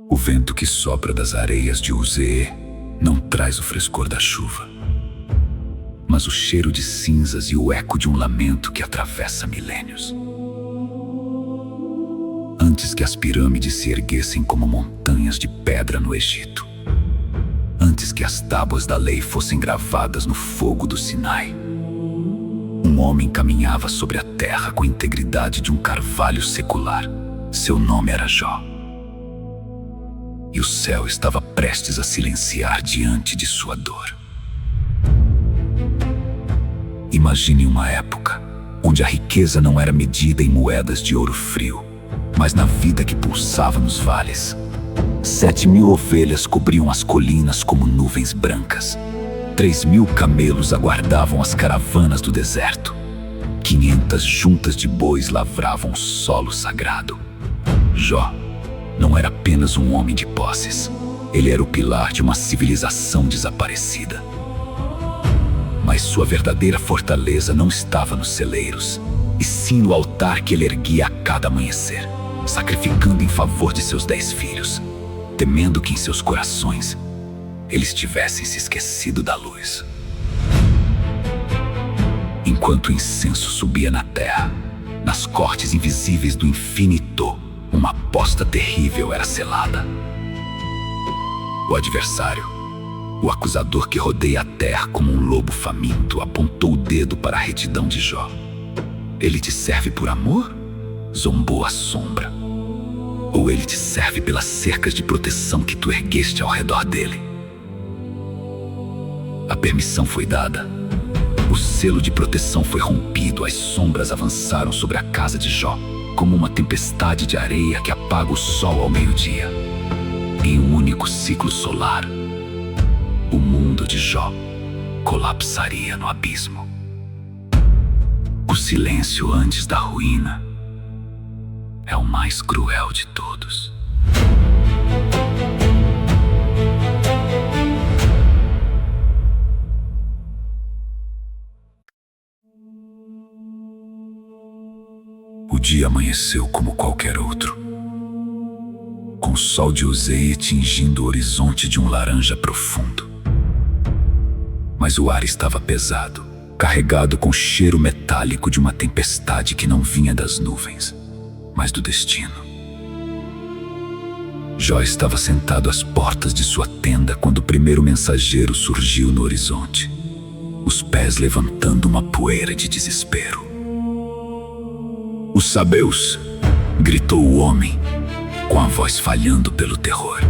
O vento que sopra das areias de Uzê não traz o frescor da chuva, mas o cheiro de cinzas e o eco de um lamento que atravessa milênios. Antes que as pirâmides se erguessem como montanhas de pedra no Egito, antes que as tábuas da lei fossem gravadas no fogo do Sinai, um homem caminhava sobre a terra com a integridade de um carvalho secular. Seu nome era Jó. E o céu estava prestes a silenciar diante de sua dor. Imagine uma época onde a riqueza não era medida em moedas de ouro frio, mas na vida que pulsava nos vales. 7.000 ovelhas cobriam as colinas como nuvens brancas. 3.000 camelos aguardavam as caravanas do deserto. 500 juntas de bois lavravam o solo sagrado. Jó não era apenas um homem de posses. Ele era o pilar de uma civilização desaparecida. Mas sua verdadeira fortaleza não estava nos celeiros, e sim no altar que ele erguia a cada amanhecer, sacrificando em favor de seus 10 filhos, temendo que em seus corações eles tivessem se esquecido da luz. Enquanto o incenso subia na terra, nas cortes invisíveis do infinito, uma aposta terrível era selada. O adversário, o acusador que rodeia a terra como um lobo faminto, apontou o dedo para a retidão de Jó. Ele te serve por amor? Zombou a sombra. Ou ele te serve pelas cercas de proteção que tu ergueste ao redor dele? A permissão foi dada. O selo de proteção foi rompido. As sombras avançaram sobre a casa de Jó, como uma tempestade de areia que apaga o sol ao meio-dia. Em um único ciclo solar, o mundo de Jó colapsaria no abismo. O silêncio antes da ruína é o mais cruel de todos. O dia amanheceu como qualquer outro, com o sol de Uzê tingindo o horizonte de um laranja profundo. Mas o ar estava pesado, carregado com o cheiro metálico de uma tempestade que não vinha das nuvens, mas do destino. Jó estava sentado às portas de sua tenda quando o primeiro mensageiro surgiu no horizonte, os pés levantando uma poeira de desespero. "Os sabeus!" gritou o homem, com a voz falhando pelo terror.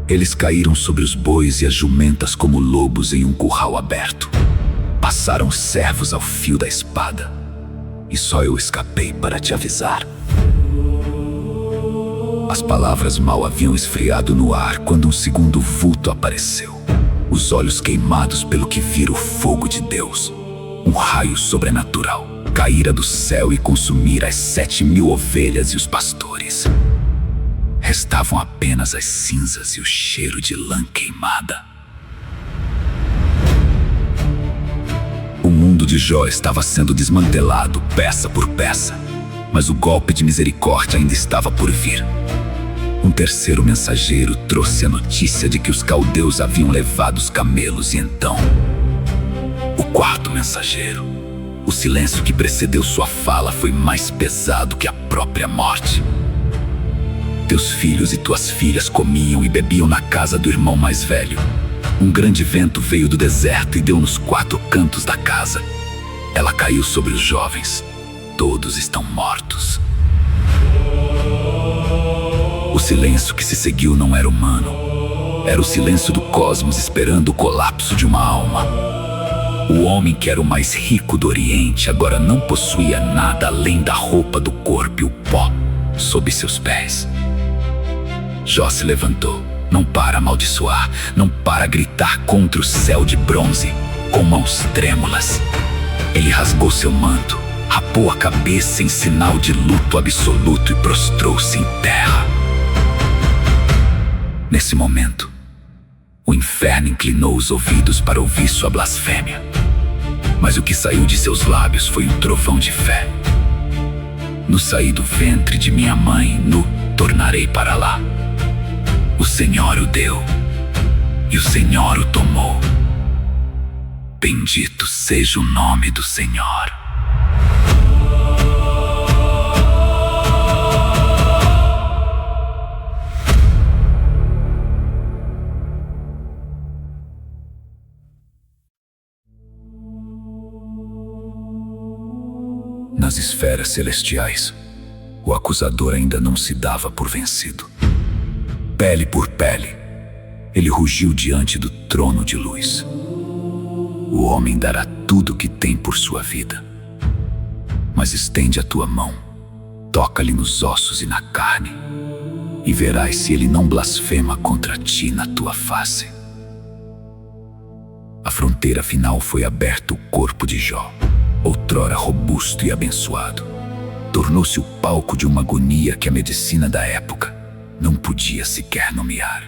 Eles caíram sobre os bois e as jumentas como lobos em um curral aberto. Passaram os servos ao fio da espada, e só eu escapei para te avisar. As palavras mal haviam esfriado no ar quando um segundo vulto apareceu, os olhos queimados pelo que vira o fogo de Deus. Um raio sobrenatural caíra do céu e consumira as 7.000 ovelhas e os pastores. Restavam apenas as cinzas e o cheiro de lã queimada. O mundo de Jó estava sendo desmantelado peça por peça, mas o golpe de misericórdia ainda estava por vir. Um terceiro mensageiro trouxe a notícia de que os caldeus haviam levado os camelos, e então o quarto mensageiro. O silêncio que precedeu sua fala foi mais pesado que a própria morte. Teus filhos e tuas filhas comiam e bebiam na casa do irmão mais velho. Um grande vento veio do deserto e deu nos 4 cantos da casa. Ela caiu sobre os jovens. Todos estão mortos. O silêncio que se seguiu não era humano. Era o silêncio do cosmos esperando o colapso de uma alma. O homem que era o mais rico do Oriente agora não possuía nada além da roupa do corpo e o pó sob seus pés. Jó se levantou, não para amaldiçoar, não para gritar contra o céu de bronze, com mãos trêmulas. Ele rasgou seu manto, rapou a cabeça em sinal de luto absoluto e prostrou-se em terra. Nesse momento, o inferno inclinou os ouvidos para ouvir sua blasfêmia. Mas o que saiu de seus lábios foi um trovão de fé. No saí do ventre de minha mãe, nu tornarei para lá. O Senhor o deu, e o Senhor o tomou. Bendito seja o nome do Senhor. Nas esferas celestiais, o acusador ainda não se dava por vencido. Pele por pele, ele rugiu diante do trono de luz. O homem dará tudo o que tem por sua vida. Mas estende a tua mão, toca-lhe nos ossos e na carne, e verás se ele não blasfema contra ti na tua face. A fronteira final foi aberta o corpo de Jó, outrora robusto e abençoado. Tornou-se o palco de uma agonia que a medicina da época não podia sequer nomear.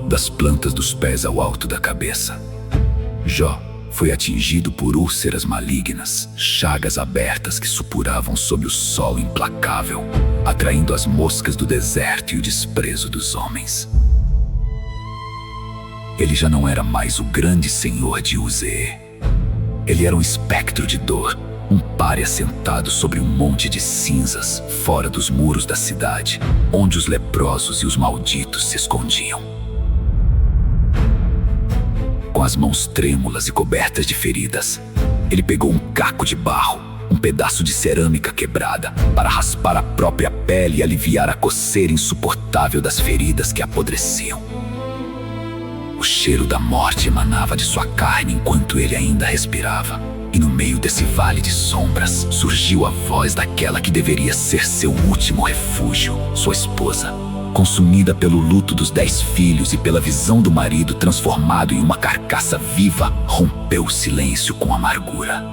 Das plantas dos pés ao alto da cabeça, Jó foi atingido por úlceras malignas, chagas abertas que supuravam sob o sol implacável, atraindo as moscas do deserto e o desprezo dos homens. Ele já não era mais o grande senhor de Uzê. Ele era um espectro de dor, um pária sentado sobre um monte de cinzas, fora dos muros da cidade, onde os leprosos e os malditos se escondiam. Com as mãos trêmulas e cobertas de feridas, ele pegou um caco de barro, um pedaço de cerâmica quebrada, para raspar a própria pele e aliviar a coceira insuportável das feridas que apodreciam. O cheiro da morte emanava de sua carne enquanto ele ainda respirava. E no meio desse vale de sombras, surgiu a voz daquela que deveria ser seu último refúgio, sua esposa. Consumida pelo luto dos 10 filhos e pela visão do marido transformado em uma carcaça viva, rompeu o silêncio com amargura.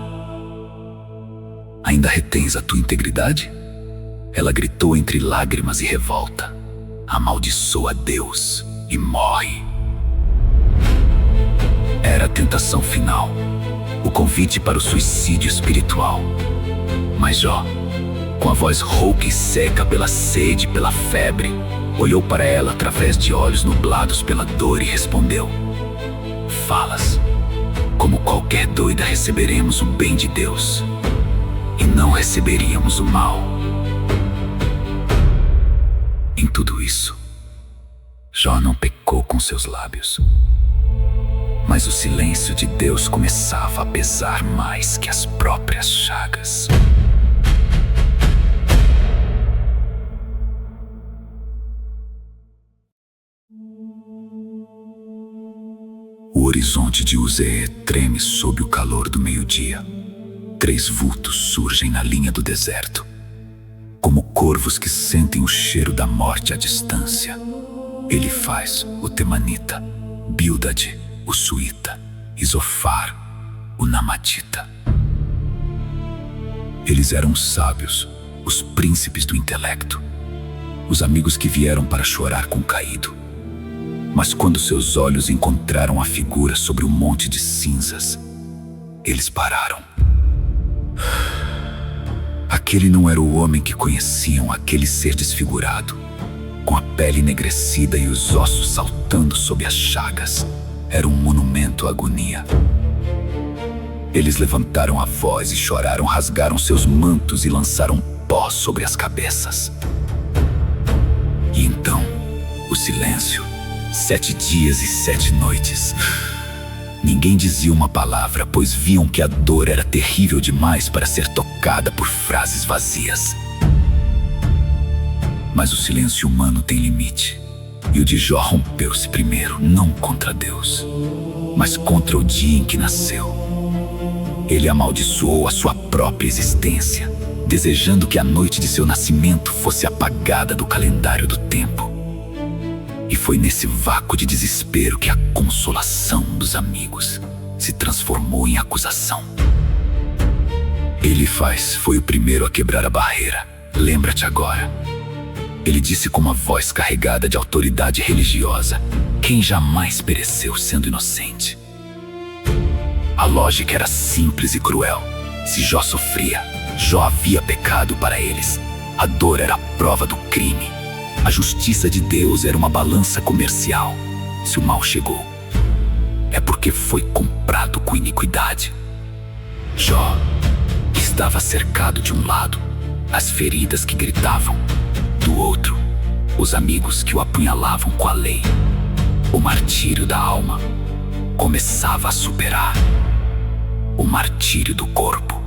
Ainda retens a tua integridade? Ela gritou entre lágrimas e revolta. Amaldiçoa Deus e morre. Era a tentação final, o convite para o suicídio espiritual. Mas Jó, com a voz rouca e seca pela sede e pela febre, olhou para ela através de olhos nublados pela dor e respondeu: falas. Como qualquer doida receberemos o bem de Deus, e não receberíamos o mal. Em tudo isso, Jó não pecou com seus lábios. Mas o silêncio de Deus começava a pesar mais que as próprias chagas. O horizonte de Uzê treme sob o calor do meio-dia. 3 vultos surgem na linha do deserto, como corvos que sentem o cheiro da morte à distância. Elifaz, o temanita, Bildade, o suíta, e Zofar, o namatita. Eles eram sábios, os príncipes do intelecto, os amigos que vieram para chorar com o caído. Mas quando seus olhos encontraram a figura sobre o monte de cinzas, eles pararam. Aquele não era o homem que conheciam, aquele ser desfigurado, com a pele enegrecida e os ossos saltando sob as chagas. Era um monumento à agonia. Eles levantaram a voz e choraram, rasgaram seus mantos e lançaram pó sobre as cabeças. E então, o silêncio, 7 dias e 7 noites. Ninguém dizia uma palavra, pois viam que a dor era terrível demais para ser tocada por frases vazias. Mas o silêncio humano tem limite. E o de Jó rompeu-se primeiro, não contra Deus, mas contra o dia em que nasceu. Ele amaldiçoou a sua própria existência, desejando que a noite de seu nascimento fosse apagada do calendário do tempo. E foi nesse vácuo de desespero que a consolação dos amigos se transformou em acusação. Elifaz foi o primeiro a quebrar a barreira. Lembra-te agora. Ele disse com uma voz carregada de autoridade religiosa: quem jamais pereceu sendo inocente? A lógica era simples e cruel. Se Jó sofria, Jó havia pecado para eles. A dor era a prova do crime. A justiça de Deus era uma balança comercial. Se o mal chegou, é porque foi comprado com iniquidade. Jó estava cercado de um lado, as feridas que gritavam; do outro, os amigos que o apunhalavam com a lei. O martírio da alma começava a superar o martírio do corpo.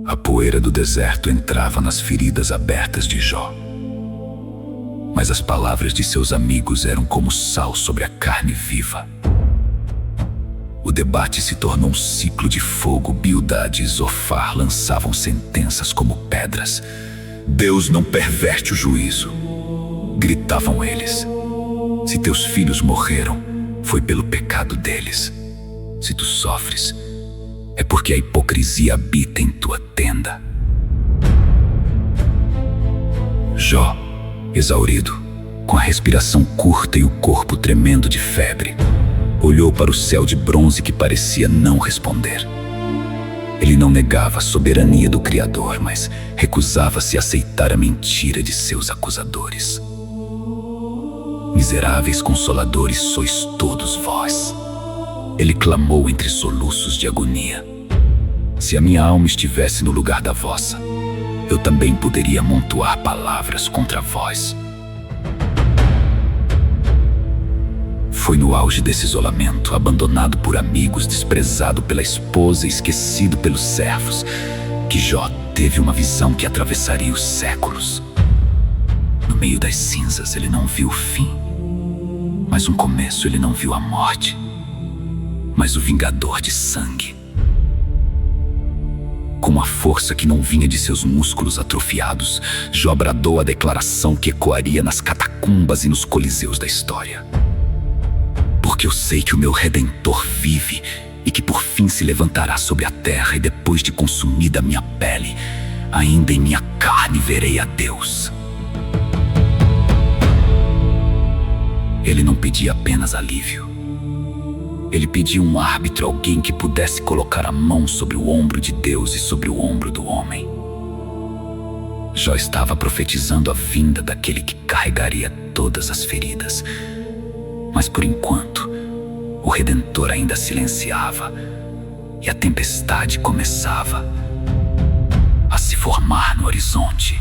A poeira do deserto entrava nas feridas abertas de Jó. Mas as palavras de seus amigos eram como sal sobre a carne viva. O debate se tornou um ciclo de fogo. Bildade e Zofar lançavam sentenças como pedras. Deus não perverte o juízo, gritavam eles. Se teus filhos morreram, foi pelo pecado deles. Se tu sofres, é porque a hipocrisia habita em tua tenda. Jó, exaurido, com a respiração curta e o corpo tremendo de febre, olhou para o céu de bronze que parecia não responder. Ele não negava a soberania do Criador, mas recusava-se a aceitar a mentira de seus acusadores. Miseráveis consoladores sois todos vós, ele clamou entre soluços de agonia. Se a minha alma estivesse no lugar da vossa, eu também poderia amontoar palavras contra vós. Foi no auge desse isolamento, abandonado por amigos, desprezado pela esposa e esquecido pelos servos, que Jó teve uma visão que atravessaria os séculos. No meio das cinzas ele não viu o fim, mas um começo. Ele não viu a morte, mas o vingador de sangue. Com uma força que não vinha de seus músculos atrofiados, Jó bradou a declaração que ecoaria nas catacumbas e nos coliseus da história. Porque eu sei que o meu Redentor vive e que por fim se levantará sobre a terra, e depois de consumida a minha pele, ainda em minha carne verei a Deus. Ele não pedia apenas alívio. Ele pedia um árbitro, alguém que pudesse colocar a mão sobre o ombro de Deus e sobre o ombro do homem. Jó estava profetizando a vinda daquele que carregaria todas as feridas. Mas por enquanto, o Redentor ainda silenciava, e a tempestade começava a se formar no horizonte.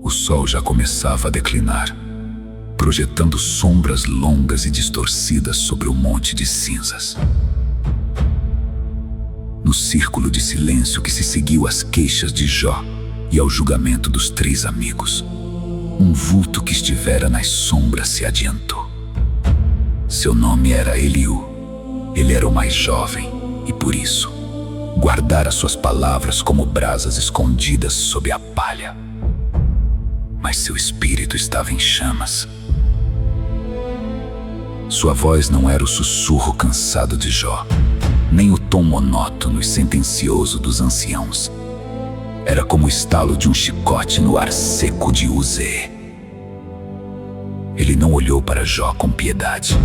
O sol já começava a declinar, projetando sombras longas e distorcidas sobre o monte de cinzas. No círculo de silêncio que se seguiu às queixas de Jó e ao julgamento dos 3 amigos, um vulto que estivera nas sombras se adiantou. Seu nome era Eliú. Ele era o mais jovem e, por isso, guardara suas palavras como brasas escondidas sob a palha. Mas seu espírito estava em chamas. Sua voz não era o sussurro cansado de Jó, nem o tom monótono e sentencioso dos anciãos. Era como o estalo de um chicote no ar seco de Uzê. Ele não olhou para Jó com piedade,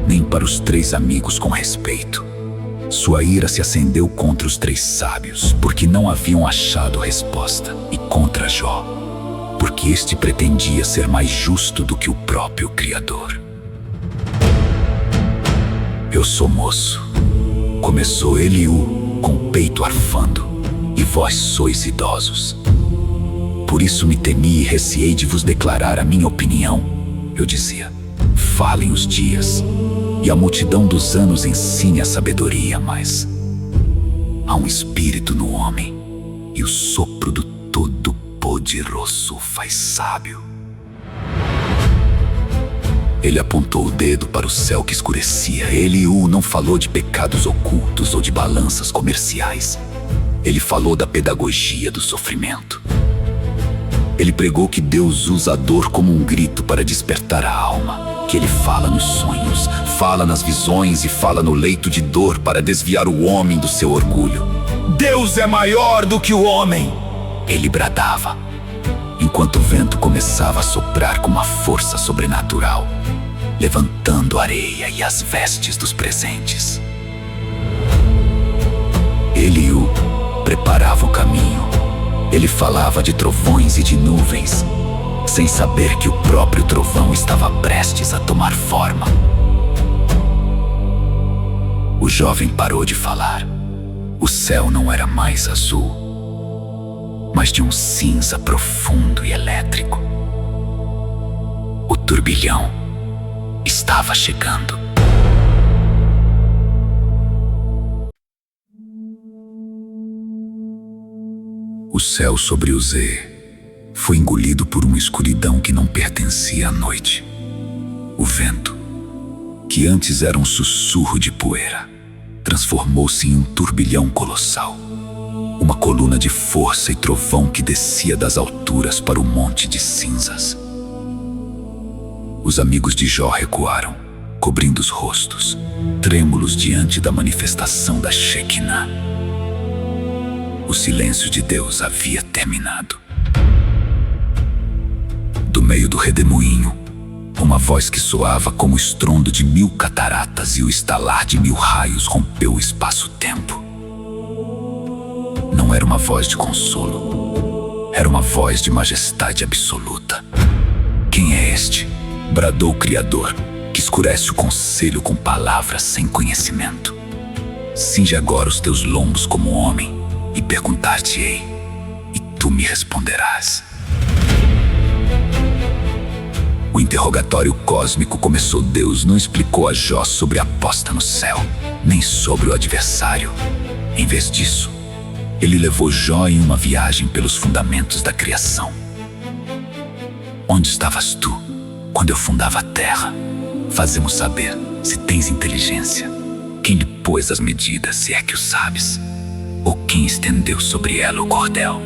nem para os 3 amigos com respeito. Sua ira se acendeu contra os 3 sábios, porque não haviam achado resposta, e contra Jó, porque este pretendia ser mais justo do que o próprio Criador. Eu sou moço, começou Eliú, com o peito arfando, e vós sois idosos. Por isso me temi e receei de vos declarar a minha opinião. Eu dizia: falem os dias, e a multidão dos anos ensine a sabedoria, mas há um espírito no homem, e o sopro do Todo-Poderoso faz sábio. Ele apontou o dedo para o céu que escurecia. Eliú não falou de pecados ocultos ou de balanças comerciais. Ele falou da pedagogia do sofrimento. Ele pregou que Deus usa a dor como um grito para despertar a alma, que Ele fala nos sonhos, fala nas visões e fala no leito de dor para desviar o homem do seu orgulho. Deus é maior do que o homem! Ele bradava, enquanto o vento começava a soprar com uma força sobrenatural, levantando a areia e as vestes dos presentes. Eliú preparava o caminho. Ele falava de trovões e de nuvens, sem saber que o próprio trovão estava prestes a tomar forma. O jovem parou de falar. O céu não era mais azul, mas de um cinza profundo e elétrico. O turbilhão estava chegando. O céu sobre o Z foi engolido por uma escuridão que não pertencia à noite. O vento, que antes era um sussurro de poeira, transformou-se em um turbilhão colossal. Uma coluna de força e trovão que descia das alturas para o monte de cinzas. Os amigos de Jó recuaram, cobrindo os rostos, trêmulos diante da manifestação da Shekinah. O silêncio de Deus havia terminado. Do meio do redemoinho, uma voz que soava como o estrondo de 1000 cataratas e o estalar de 1000 raios rompeu o espaço-tempo. Não era uma voz de consolo, era uma voz de majestade absoluta. Quem é este? Bradou o Criador, que escurece o conselho com palavras sem conhecimento. Cinge agora os teus lombos como homem, e perguntar-te-ei, e tu me responderás. O interrogatório cósmico começou. Deus não explicou a Jó sobre a posta no céu, nem sobre o adversário. Em vez disso, ele levou Jó em uma viagem pelos fundamentos da criação. Onde estavas tu, quando eu fundava a terra? Fazemos saber, se tens inteligência. Quem lhe pôs as medidas, se é que o sabes? Ou quem estendeu sobre ela o cordel?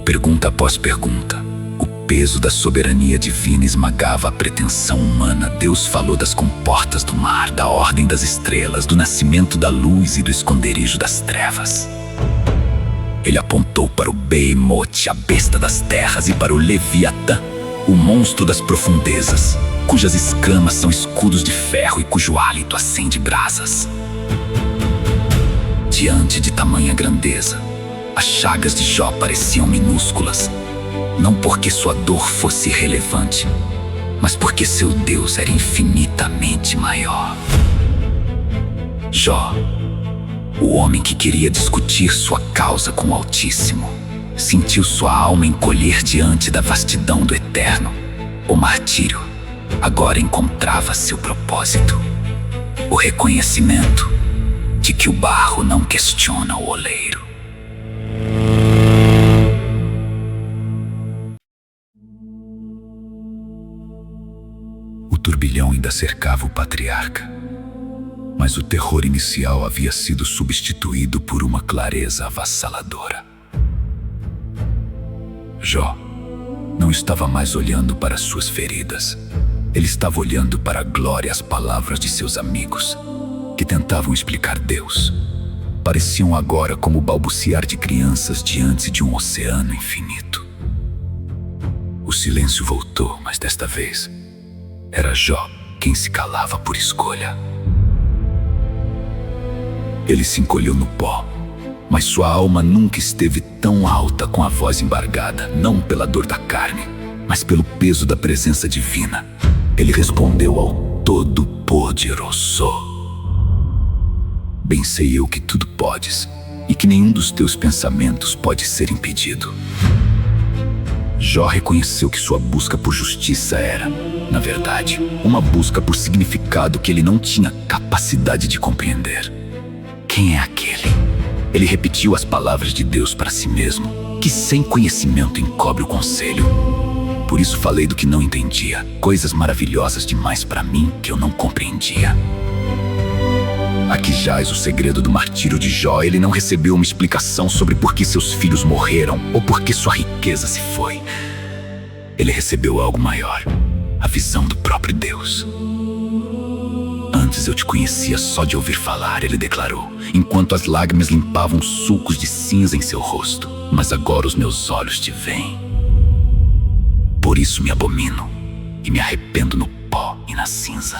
Pergunta após pergunta, o peso da soberania divina esmagava a pretensão humana. Deus falou das comportas do mar, da ordem das estrelas, do nascimento da luz e do esconderijo das trevas. Ele apontou para o Behemoth, a besta das terras, e para o Leviatã, o monstro das profundezas, cujas escamas são escudos de ferro e cujo hálito acende brasas. Diante de tamanha grandeza, as chagas de Jó pareciam minúsculas, não porque sua dor fosse irrelevante, mas porque seu Deus era infinitamente maior. Jó, o homem que queria discutir sua causa com o Altíssimo, sentiu sua alma encolher diante da vastidão do Eterno. O martírio agora encontrava seu propósito: o reconhecimento de que o barro não questiona o oleiro. O turbilhão ainda cercava o patriarca, mas o terror inicial havia sido substituído por uma clareza avassaladora. Jó não estava mais olhando para suas feridas. Ele estava olhando para a glória e as palavras de seus amigos, que tentavam explicar Deus. Pareciam agora como o balbuciar de crianças diante de um oceano infinito. O silêncio voltou, mas desta vez era Jó quem se calava por escolha. Ele se encolheu no pó, mas sua alma nunca esteve tão alta, com a voz embargada, não pela dor da carne, mas pelo peso da presença divina. Ele respondeu ao Todo-Poderoso: bem sei eu que tudo podes, e que nenhum dos teus pensamentos pode ser impedido. Jó reconheceu que sua busca por justiça era, na verdade, uma busca por significado que ele não tinha capacidade de compreender. Quem é aquele? Ele repetiu as palavras de Deus para si mesmo, que sem conhecimento encobre o conselho. Por isso falei do que não entendia, coisas maravilhosas demais para mim que eu não compreendia. Aqui jaz o segredo do martírio de Jó. Ele não recebeu uma explicação sobre por que seus filhos morreram ou por que sua riqueza se foi. Ele recebeu algo maior, a visão do próprio Deus. Antes eu te conhecia só de ouvir falar, ele declarou, enquanto as lágrimas limpavam sulcos de cinza em seu rosto. Mas agora os meus olhos te veem. Por isso me abomino e me arrependo no pó e na cinza.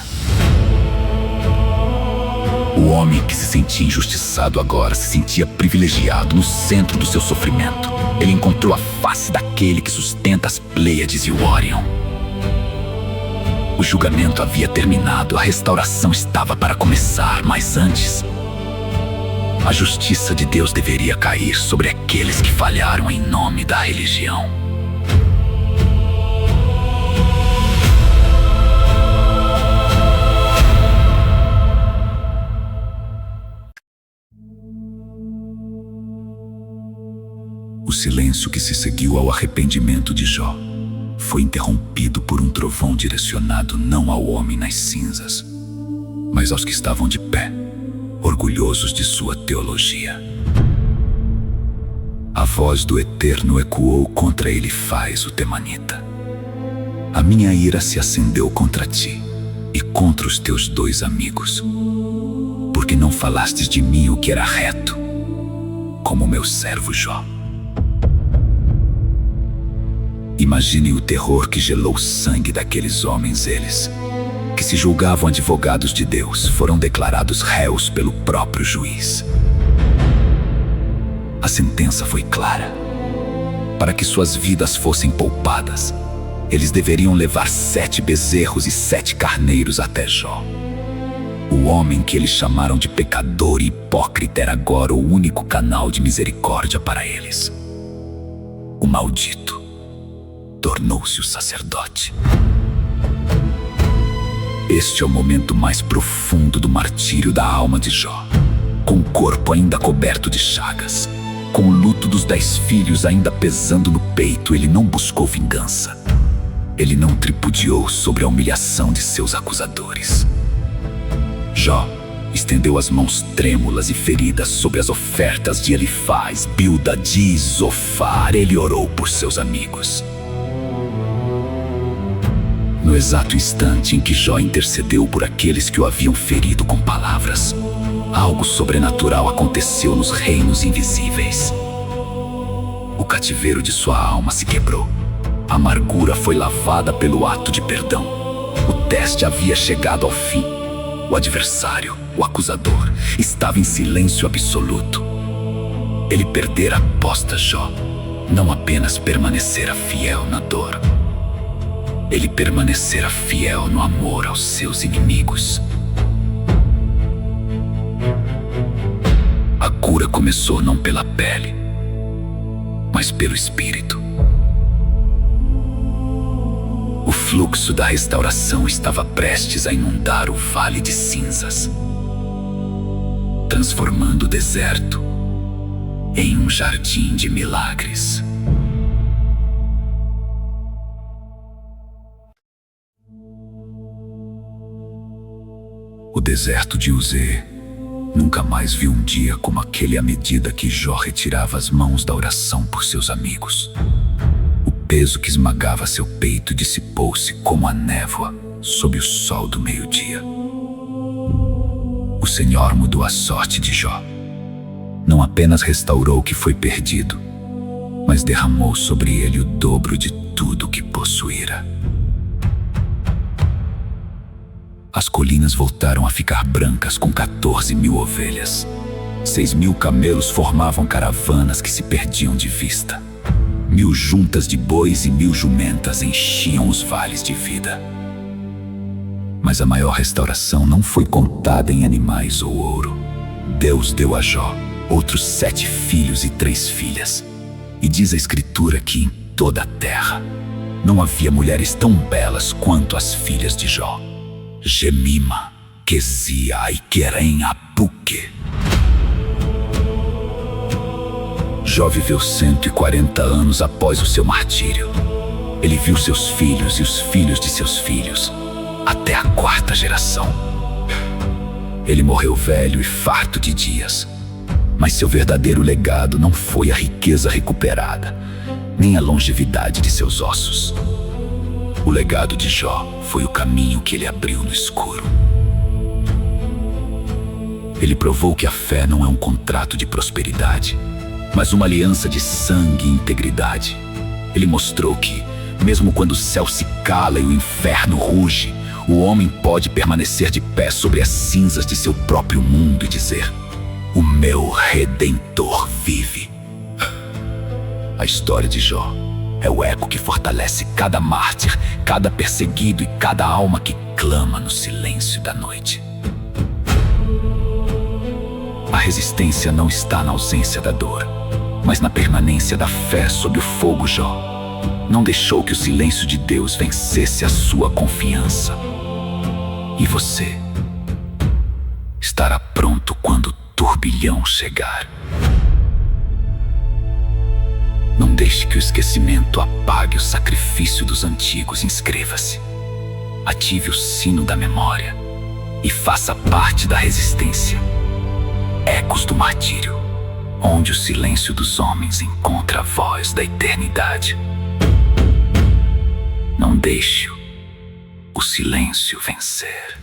O homem que se sentia injustiçado agora se sentia privilegiado no centro do seu sofrimento. Ele encontrou a face daquele que sustenta as Pleiades e o Órion. O julgamento havia terminado, a restauração estava para começar, mas antes, a justiça de Deus deveria cair sobre aqueles que falharam em nome da religião. O silêncio que se seguiu ao arrependimento de Jó foi interrompido por um trovão direcionado não ao homem nas cinzas, mas aos que estavam de pé, orgulhosos de sua teologia. A voz do Eterno ecoou contra Elifaz, o temanita. A minha ira se acendeu contra ti e contra os teus 2 amigos, porque não falastes de mim o que era reto, como meu servo Jó. Imagine o terror que gelou o sangue daqueles homens. Eles, que se julgavam advogados de Deus, foram declarados réus pelo próprio juiz. A sentença foi clara. Para que suas vidas fossem poupadas, eles deveriam levar 7 bezerros e 7 carneiros até Jó. O homem que eles chamaram de pecador e hipócrita era agora o único canal de misericórdia para eles. O maldito tornou-se o sacerdote. Este é o momento mais profundo do martírio da alma de Jó. Com o corpo ainda coberto de chagas, com o luto dos 10 filhos ainda pesando no peito, ele não buscou vingança. Ele não tripudiou sobre a humilhação de seus acusadores. Jó estendeu as mãos trêmulas e feridas sobre as ofertas de Elifaz, Bildad e Zofar. Ele orou por seus amigos. No exato instante em que Jó intercedeu por aqueles que o haviam ferido com palavras, algo sobrenatural aconteceu nos reinos invisíveis. O cativeiro de sua alma se quebrou. A amargura foi lavada pelo ato de perdão. O teste havia chegado ao fim. O adversário, o acusador, estava em silêncio absoluto. Ele perdera a aposta. Jó não apenas permanecera fiel na dor, ele permanecera fiel no amor aos seus inimigos. A cura começou não pela pele, mas pelo espírito. O fluxo da restauração estava prestes a inundar o vale de cinzas, transformando o deserto em um jardim de milagres. O deserto de Uzê nunca mais viu um dia como aquele à medida que Jó retirava as mãos da oração por seus amigos. O peso que esmagava seu peito dissipou-se como a névoa sob o sol do meio-dia. O Senhor mudou a sorte de Jó. Não apenas restaurou o que foi perdido, mas derramou sobre ele o dobro de tudo o que possuíra. As colinas voltaram a ficar brancas com 14.000 ovelhas. 6.000 camelos formavam caravanas que se perdiam de vista. 1.000 juntas de bois e 1.000 jumentas enchiam os vales de vida. Mas a maior restauração não foi contada em animais ou ouro. Deus deu a Jó outros 7 filhos e 3 filhas. E diz a Escritura que em toda a terra não havia mulheres tão belas quanto as filhas de Jó: Gemima, Quesia e Querem Apuque. Jó viveu 140 anos após o seu martírio. Ele viu seus filhos e os filhos de seus filhos, até a 4ª geração. Ele morreu velho e farto de dias. Mas seu verdadeiro legado não foi a riqueza recuperada, nem a longevidade de seus ossos. O legado de Jó foi o caminho que ele abriu no escuro. Ele provou que a fé não é um contrato de prosperidade, mas uma aliança de sangue e integridade. Ele mostrou que, mesmo quando o céu se cala e o inferno ruge, o homem pode permanecer de pé sobre as cinzas de seu próprio mundo e dizer: o meu Redentor vive. A história de Jó é o eco que fortalece cada mártir, cada perseguido e cada alma que clama no silêncio da noite. A resistência não está na ausência da dor, mas na permanência da fé sob o fogo. Jó não deixou que o silêncio de Deus vencesse a sua confiança. E você estará pronto quando o turbilhão chegar. Não deixe que o esquecimento apague o sacrifício dos antigos. Inscreva-se, ative o sino da memória e faça parte da resistência. Ecos do martírio, onde o silêncio dos homens encontra a voz da eternidade. Não deixe o silêncio vencer.